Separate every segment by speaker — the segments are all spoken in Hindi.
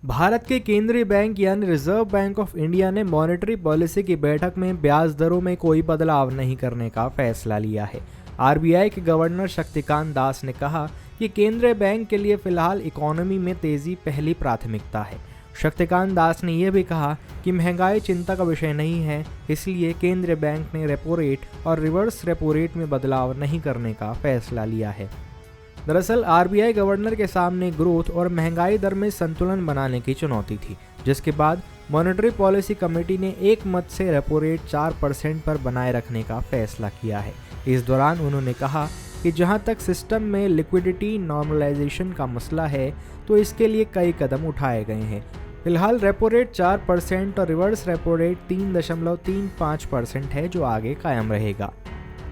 Speaker 1: भारत के केंद्रीय बैंक यानी रिजर्व बैंक ऑफ इंडिया ने मॉनेटरी पॉलिसी की बैठक में ब्याज दरों में कोई बदलाव नहीं करने का फैसला लिया है। आरबीआई के गवर्नर शक्तिकांत दास ने कहा कि केंद्रीय बैंक के लिए फिलहाल इकोनॉमी में तेजी पहली प्राथमिकता है। शक्तिकांत दास ने यह भी कहा कि महंगाई चिंता का विषय नहीं है, इसलिए केंद्रीय बैंक ने रेपो रेट और रिवर्स रेपो रेट में बदलाव नहीं करने का फैसला लिया है। दरअसल आरबीआई गवर्नर के सामने ग्रोथ और महंगाई दर में संतुलन बनाने की चुनौती थी, जिसके बाद मॉनेटरी पॉलिसी कमेटी ने एक मत से रेपो रेट 4% पर बनाए रखने का फैसला किया है। इस दौरान उन्होंने कहा कि जहां तक सिस्टम में लिक्विडिटी नॉर्मलाइजेशन का मसला है, तो इसके लिए कई कदम उठाए गए हैं। फिलहाल रेपो रेट 4% और रिवर्स रेपो रेट 3.35% है, जो आगे कायम रहेगा।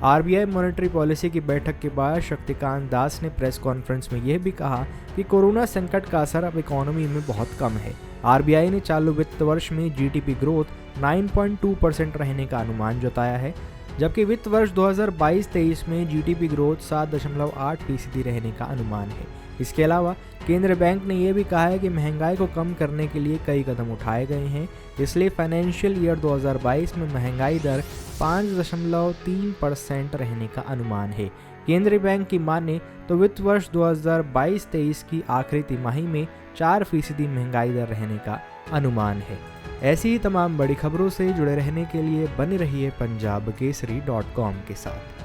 Speaker 1: आरबीआई मॉनेटरी पॉलिसी की बैठक के बाद शक्तिकांत दास ने प्रेस कॉन्फ्रेंस में यह भी कहा कि कोरोना संकट का असर अब इकोनॉमी में बहुत कम है। आरबीआई ने चालू वित्त वर्ष में जीडीपी ग्रोथ 9.2% रहने का अनुमान जताया है, जबकि वित्त वर्ष 2022-23 में जीडीपी ग्रोथ 7.8% रहने का अनुमान है। इसके अलावा केंद्रीय बैंक ने यह भी कहा है कि महंगाई को कम करने के लिए कई कदम उठाए गए हैं, इसलिए फाइनेंशियल ईयर 2022 में महंगाई दर 5.3% रहने का अनुमान है। केंद्रीय बैंक की माने तो वित्त वर्ष 2022-23 की आखिरी तिमाही में 4% महंगाई दर रहने का अनुमान है। ऐसी ही तमाम बड़ी खबरों से जुड़े रहने के लिए बने रहिए पंजाबकेसरी.com के साथ।